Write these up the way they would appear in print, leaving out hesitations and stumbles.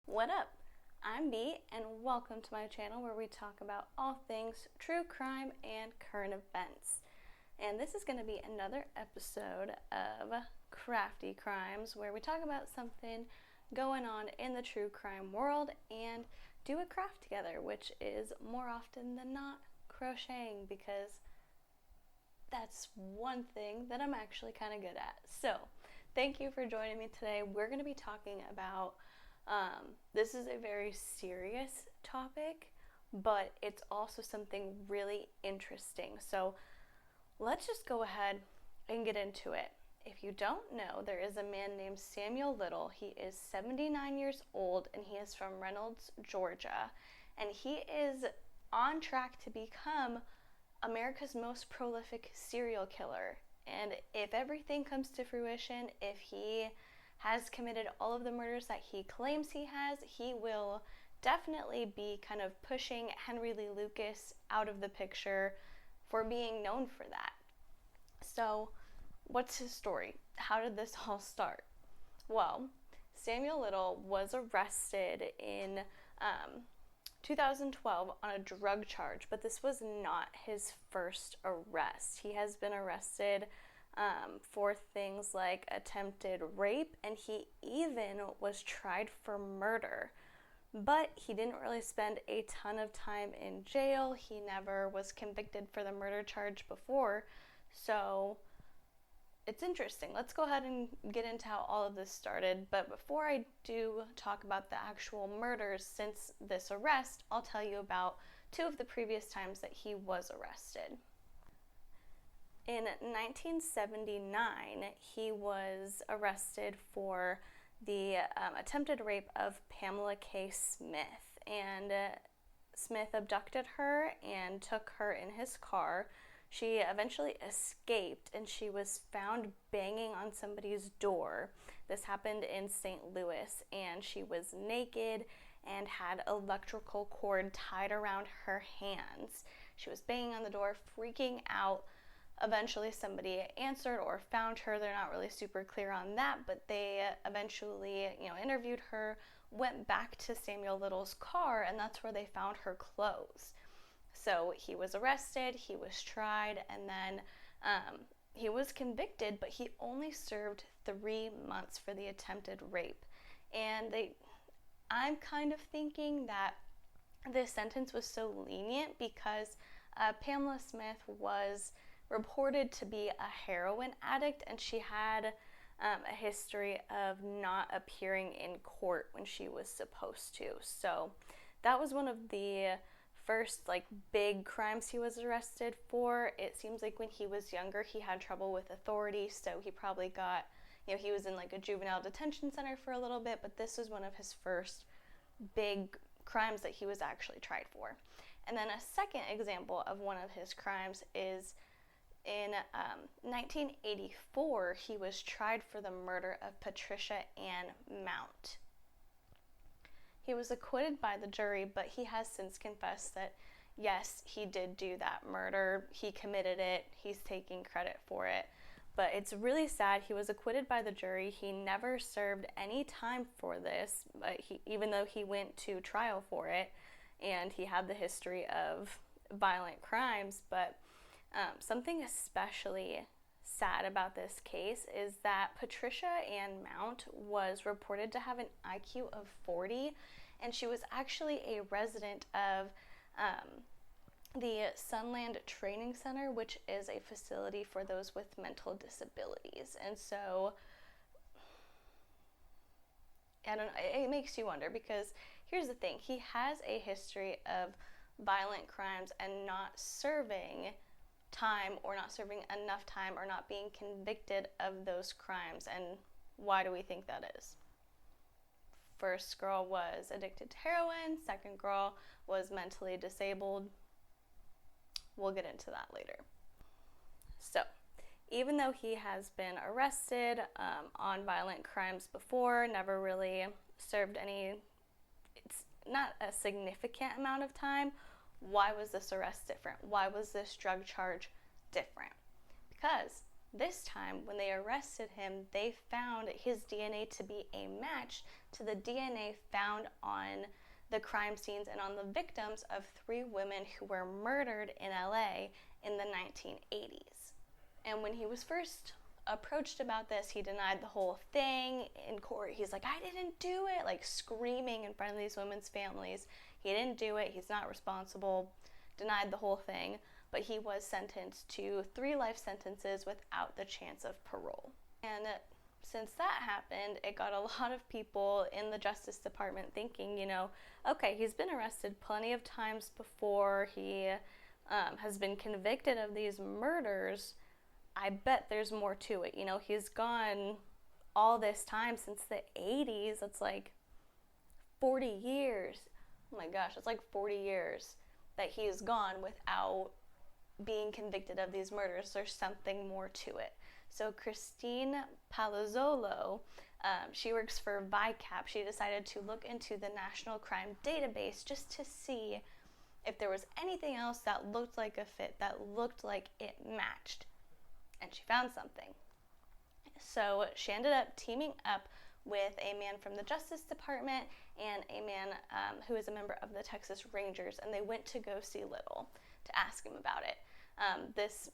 What up? I'm Bee, and welcome to my channel where we talk about all things true crime and current events. And this is going to be another episode of Crafty Crimes, where we talk about something going on in the true crime world and do a craft together, which is more often than not crocheting, because that's one thing that I'm actually kind of good at. So, thank you for joining me today. We're going to be talking about this is a very serious topic, but it's also something really interesting. So let's just go ahead and get into it. If you don't know, there is a man named Samuel Little. He is 79 years old and he is from Reynolds, Georgia. And he is on track to become America's most prolific serial killer. And if everything comes to fruition, if he has committed all of the murders that he claims he has, he will definitely be kind of pushing Henry Lee Lucas out of the picture for being known for that. So, what's his story? How did this all start? Well, Samuel Little was arrested in 2012 on a drug charge, but this was not his first arrest. He has been arrested for things like attempted rape, and he even was tried for murder. But he didn't really spend a ton of time in jail. He never was convicted for the murder charge before. So it's interesting. Let's go ahead and get into how all of this started. But before I do talk about the actual murders since this arrest, I'll tell you about two of the previous times that he was arrested. In 1979, he was arrested for the attempted rape of Pamela K. Smith. And Smith abducted her and took her in his car. She eventually escaped and she was found banging on somebody's door. This happened in St. Louis, and she was naked and had electrical cord tied around her hands. She was banging on the door, freaking out. Eventually somebody answered or found her. They're not really super clear on that, but they eventually, interviewed her, went back to Samuel Little's car, and that's where they found her clothes. So he was arrested, he was tried, and then he was convicted, but he only served 3 months for the attempted rape. And I'm kind of thinking that this sentence was so lenient because Pamela Smith was reported to be a heroin addict, and she had a history of not appearing in court when she was supposed to. So that was one of the first big crimes he was arrested for. It seems like when he was younger he had trouble with authority, so he probably got, he was in a juvenile detention center for a little bit, but this was one of his first big crimes that he was actually tried for. And then a second example of one of his crimes is in 1984, he was tried for the murder of Patricia Ann Mount. He was acquitted by the jury, but he has since confessed that, yes, he did do that murder. He committed it. He's taking credit for it. But it's really sad. He was acquitted by the jury. He never served any time for this, but even though he went to trial for it, and he had the history of violent crimes. But something especially sad about this case is that Patricia Ann Mount was reported to have an IQ of 40, and she was actually a resident of the Sunland Training Center, which is a facility for those with mental disabilities. And so, I don't know, it makes you wonder, because here's the thing. He has a history of violent crimes and not serving time, or not serving enough time, or not being convicted of those crimes. And why do we think that is? First girl was addicted to heroin. Second girl was mentally disabled. We'll get into that later. So, even though he has been arrested on violent crimes before, never really served any, it's not a significant amount of time, why was this arrest different? Why was this drug charge different? Because This time, when they arrested him, they found his DNA to be a match to the DNA found on the crime scenes and on the victims of 3 women who were murdered in LA in the 1980s. And when he was first approached about this, he denied the whole thing in court. He's like, I didn't do it, like screaming in front of these women's families. He didn't do it, he's not responsible, denied the whole thing, but he was sentenced to 3 life sentences without the chance of parole. And since that happened, it got a lot of people in the Justice Department thinking, okay, he's been arrested plenty of times before, he has been convicted of these murders. I bet there's more to it. He's gone all this time since the 80s. It's like 40 years. Oh my gosh, it's like 40 years that he's gone without being convicted of these murders. There's something more to it. So Christine Palazzolo, she works for VICAP. She decided to look into the National Crime Database just to see if there was anything else that looked like a fit, that looked like it matched. And she found something. So she ended up teaming up with a man from the Justice Department and a man who is a member of the Texas Rangers, and they went to go see Little to ask him about it. This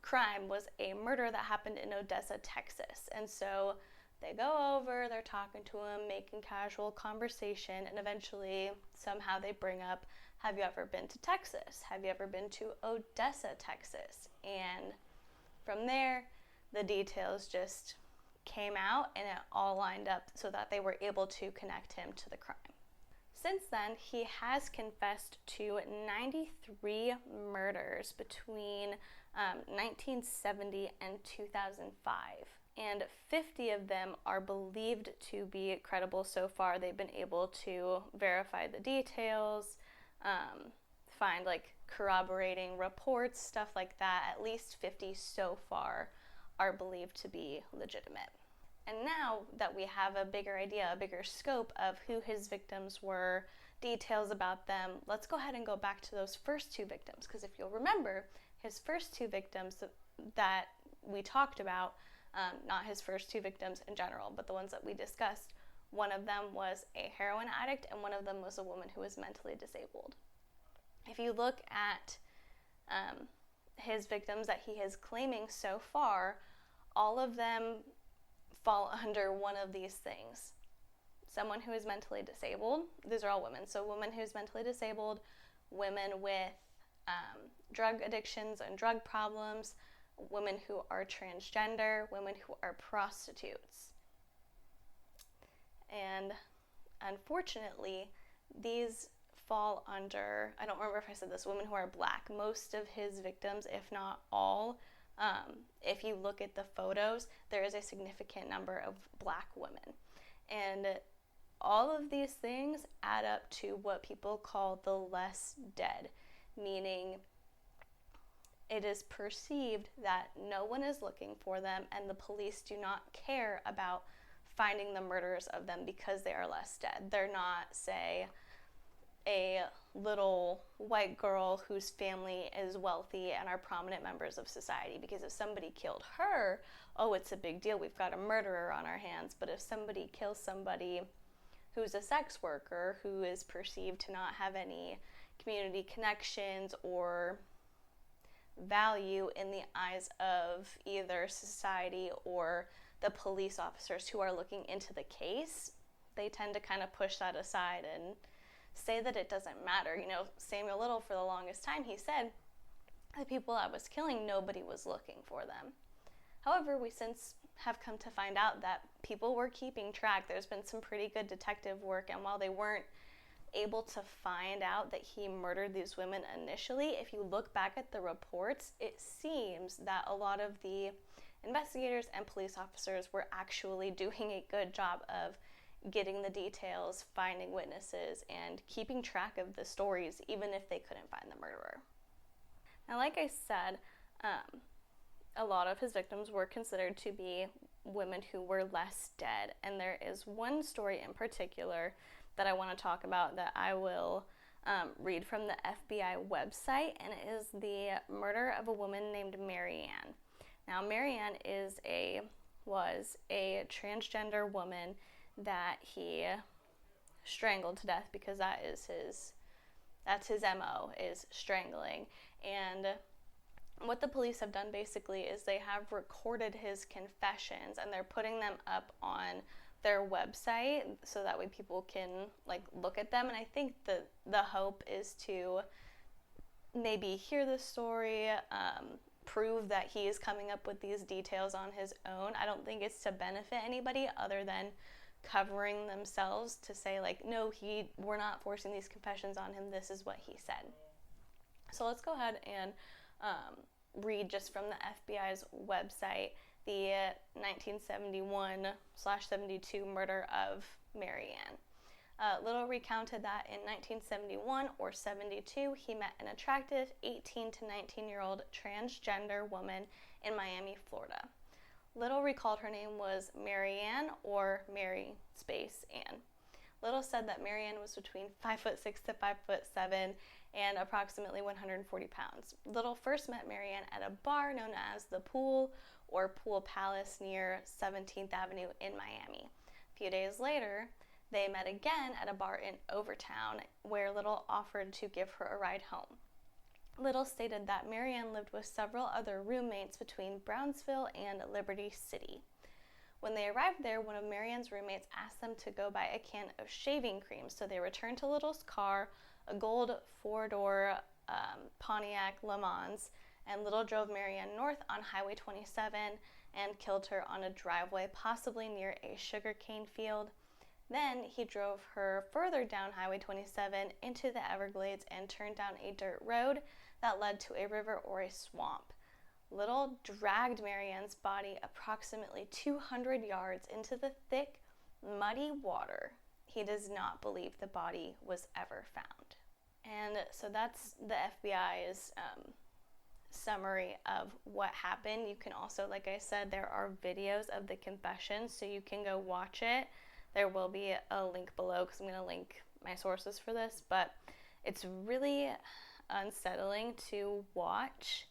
crime was a murder that happened in Odessa, Texas, and so they go over, they're talking to him, making casual conversation, and eventually somehow they bring up, have you ever been to Texas? Have you ever been to Odessa, Texas? And from there, the details just came out and it all lined up so that they were able to connect him to the crime. Since then, he has confessed to 93 murders between 1970 and 2005. And 50 of them are believed to be credible so far. They've been able to verify the details, find corroborating reports, stuff like that. At least 50 so far are believed to be legitimate. And now that we have a bigger idea, a bigger scope of who his victims were, details about them, let's go ahead and go back to those first 2 victims. Because if you'll remember, his first 2 victims that we talked about, not his first 2 victims in general, but the ones that we discussed, one of them was a heroin addict and one of them was a woman who was mentally disabled. If you look at his victims that he is claiming so far, all of them fall under one of these things. Someone who is mentally disabled, these are all women, so women who's mentally disabled, women with drug addictions and drug problems, women who are transgender, women who are prostitutes. And unfortunately, these fall under, I don't remember if I said this, women who are black. Most of his victims, if not all, if you look at the photos, there is a significant number of black women. And all of these things add up to what people call the less dead, meaning it is perceived that no one is looking for them and the police do not care about finding the murderers of them because they are less dead. They're not, say, a little white girl whose family is wealthy and are prominent members of society, because if somebody killed her, oh, it's a big deal, we've got a murderer on our hands. But if somebody kills somebody who's a sex worker who is perceived to not have any community connections or value in the eyes of either society or the police officers who are looking into the case, they tend to kind of push that aside and say that it doesn't matter. Samuel Little, for the longest time, he said, the people I was killing, nobody was looking for them. However, we since have come to find out that people were keeping track. There's been some pretty good detective work, and while they weren't able to find out that he murdered these women initially, if you look back at the reports, it seems that a lot of the investigators and police officers were actually doing a good job of getting the details, finding witnesses, and keeping track of the stories, even if they couldn't find the murderer. Now, like I said, a lot of his victims were considered to be women who were less dead, and there is one story in particular that I want to talk about that I will read from the FBI website, and it is the murder of a woman named Mary Ann. Now, Marianne was a transgender woman that he strangled to death, because that's his MO, is strangling. And what the police have done basically is they have recorded his confessions, and they're putting them up on their website so that way people can look at them. And I think the hope is to maybe hear the story, prove that he is coming up with these details on his own. I don't think it's to benefit anybody other than covering themselves to say no, we're not forcing these confessions on him, this is what he said. So let's go ahead and read just from the FBI's website the 1971/72 murder of Marianne. Little recounted that in 1971 or 72, he met an attractive 18 to 19-year-old transgender woman in Miami, Florida. Little recalled her name was Marianne, or Mary space Ann. Little said that Marianne was between 5'6" to 5'7" and approximately 140 pounds. Little first met Marianne at a bar known as the Pool or Pool Palace near 17th Avenue in Miami. A few days later, they met again at a bar in Overtown, where Little offered to give her a ride home. Little stated that Marianne lived with several other roommates between Brownsville and Liberty City. When they arrived there, one of Marianne's roommates asked them to go buy a can of shaving cream, so they returned to Little's car, a gold four-door Pontiac Le Mans, and Little drove Marianne north on Highway 27 and killed her on a driveway, possibly near a sugarcane field. Then he drove her further down Highway 27 into the Everglades and turned down a dirt road that led to a river or a swamp. Little dragged Marianne's body approximately 200 yards into the thick, muddy water. He does not believe the body was ever found. And so that's the FBI's summary of what happened. You can also, like I said, there are videos of the confession, so you can go watch it. There will be a link below because I'm going to link my sources for this, but it's really unsettling to watch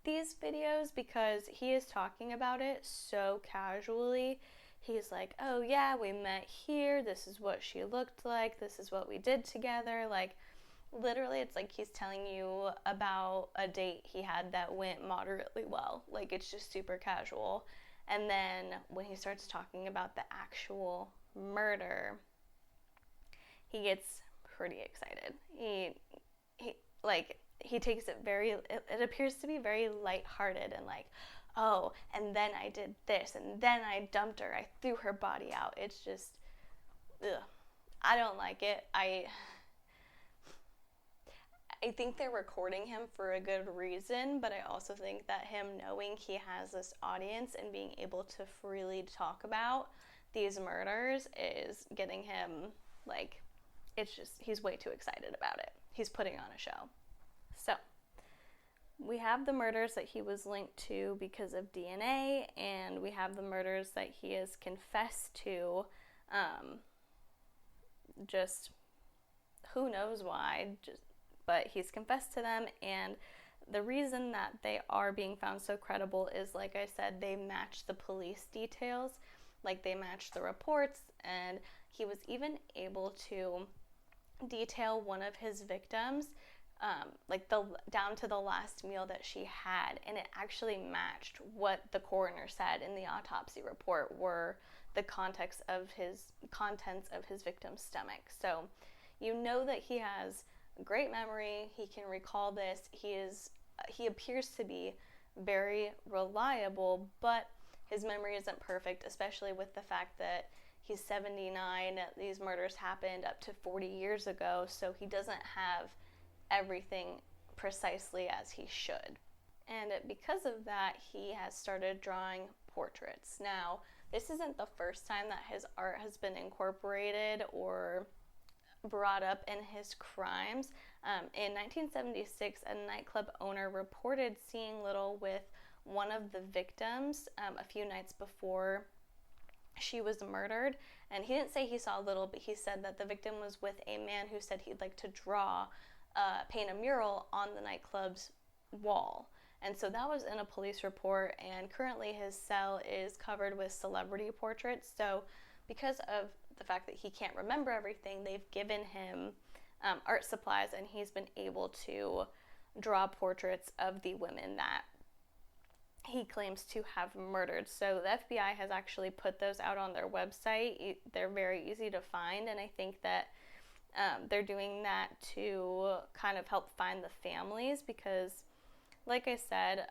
these videos because he is talking about it so casually. He's like, oh yeah, we met here, this is what she looked like, this is what we did together. Literally, it's like he's telling you about a date he had that went moderately well. It's just super casual. And then when he starts talking about the actual murder, he gets pretty excited. He takes it it appears to be very lighthearted and oh, and then I did this, and then I dumped her, I threw her body out. It's just, ugh. I don't like it. I think they're recording him for a good reason, but I also think that him knowing he has this audience and being able to freely talk about these murders is getting him, it's just, he's way too excited about it. He's putting on a show. So, we have the murders that he was linked to because of DNA, and we have the murders that he has confessed to, just who knows why, but he's confessed to them, and the reason that they are being found so credible is, like I said, they match the police details, they match the reports, and he was even able to detail one of his victims, down to the last meal that she had, and it actually matched what the coroner said in the autopsy report were the contents of his victim's stomach. So you know that he has great memory, he can recall this, he appears to be very reliable, but his memory isn't perfect, especially with the fact that he's 79, these murders happened up to 40 years ago, so he doesn't have everything precisely as he should. And because of that, he has started drawing portraits. Now, this isn't the first time that his art has been incorporated or brought up in his crimes. In 1976, a nightclub owner reported seeing Little with one of the victims a few nights before she was murdered. And he didn't say he saw Little, but he said that the victim was with a man who said he'd like to paint a mural on the nightclub's wall. And so that was in a police report, and currently his cell is covered with celebrity portraits. So because of the fact that he can't remember everything, they've given him art supplies, and he's been able to draw portraits of the women that he claims to have murdered. So the FBI has actually put those out on their website. They're very easy to find, and I think that they're doing that to kind of help find the families, because like I said,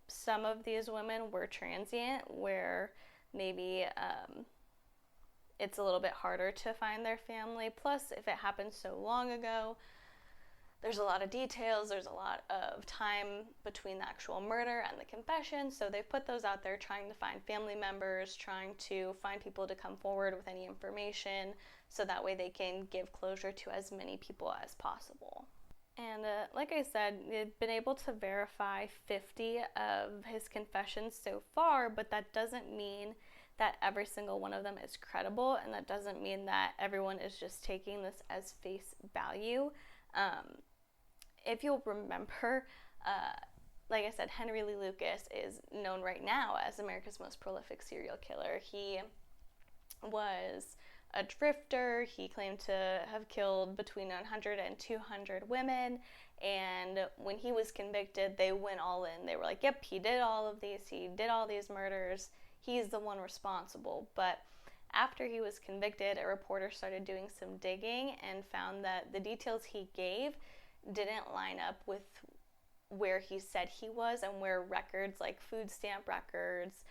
some of these women were transient, where maybe it's a little bit harder to find their family. Plus, if it happened so long ago, there's a lot of details, there's a lot of time between the actual murder and the confession, so they've put those out there trying to find family members, trying to find people to come forward with any information, so that way they can give closure to as many people as possible. And like I said, they've been able to verify 50 of his confessions so far, but that doesn't mean that every single one of them is credible, and that doesn't mean that everyone is just taking this as face value. If you'll remember, like I said, Henry Lee Lucas is known right now as America's most prolific serial killer. He was a drifter. He claimed to have killed between 100 and 200 women, and when he was convicted, they went all in. They were like, yep, he did all of these, he did all these murders, he's the one responsible. But after he was convicted, a reporter started doing some digging and found that the details he gave didn't line up with where he said he was, and where records like food stamp records,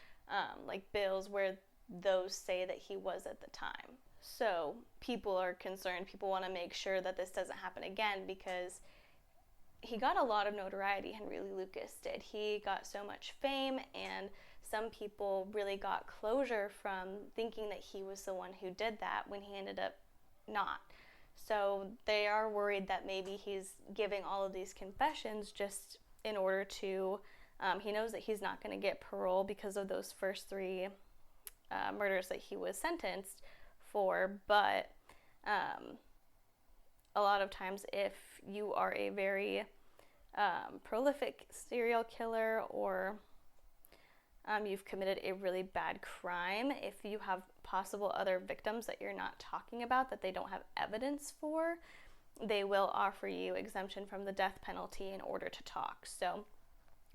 like bills, where those say that he was at the time. So people are concerned. People want to make sure that this doesn't happen again, because he got a lot of notoriety, Henry Lee Lucas did. He got so much fame, and some people really got closure from thinking that he was the one who did that, when he ended up not. So they are worried that maybe he's giving all of these confessions just in order to, he knows that he's not going to get parole because of those first 3 murders that he was sentenced for. But a lot of times, if you are a very prolific serial killer, or you've committed a really bad crime, if you have possible other victims that you're not talking about, that they don't have evidence for, they will offer you exemption from the death penalty in order to talk. So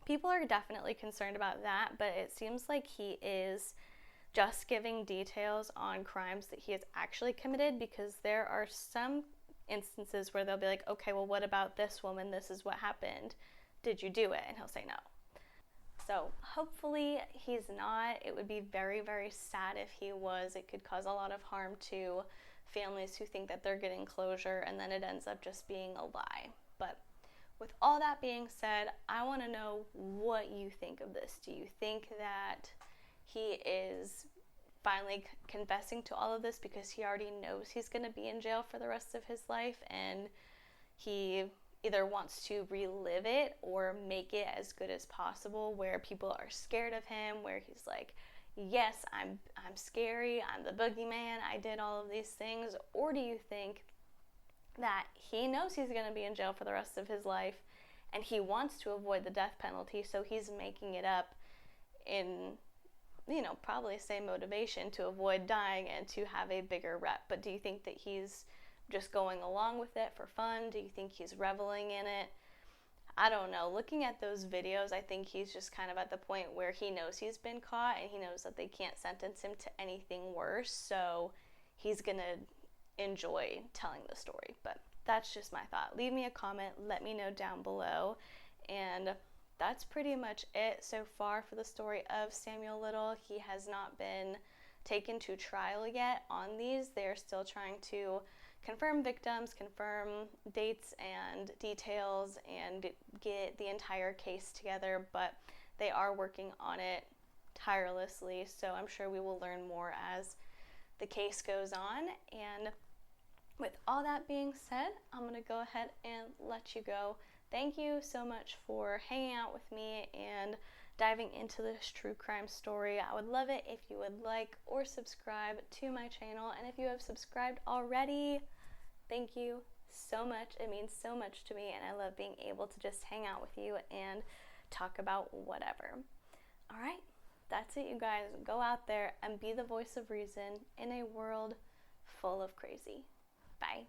people are definitely concerned about that, but it seems like he is just giving details on crimes that he has actually committed, because there are some instances where they'll be like, okay, well, what about this woman? This is what happened. Did you do it? And he'll say no. So hopefully he's not. It would be very, very sad if he was. It could cause a lot of harm to families who think that they're getting closure, and then it ends up just being a lie. But with all that being said, I want to know what you think of this. Do you think that he is finally confessing to all of this because he already knows he's going to be in jail for the rest of his life, and he either wants to relive it or make it as good as possible, where people are scared of him, where he's like, yes, I'm scary, I'm the boogeyman, I did all of these things? Or do you think that he knows he's going to be in jail for the rest of his life, and he wants to avoid the death penalty, so he's making it up in, probably same motivation, to avoid dying and to have a bigger rep? But do you think that he's just going along with it for fun? Do you think he's reveling in it? I don't know. Looking at those videos, I think he's just kind of at the point where he knows he's been caught, and he knows that they can't sentence him to anything worse, so he's gonna enjoy telling the story. But that's just my thought. Leave me a comment, let me know down below, and that's pretty much it so far for the story of Samuel Little. He has not been taken to trial yet on these. They're still trying to confirm victims, confirm dates and details, and get the entire case together, but they are working on it tirelessly, so I'm sure we will learn more as the case goes on. And with all that being said, I'm going to go ahead and let you go. Thank you so much for hanging out with me and diving into this true crime story. I would love it if you would like or subscribe to my channel, and if you have subscribed already, thank you so much. It means so much to me, and I love being able to just hang out with you and talk about whatever. All right, that's it, you guys. Go out there and be the voice of reason in a world full of crazy. Bye.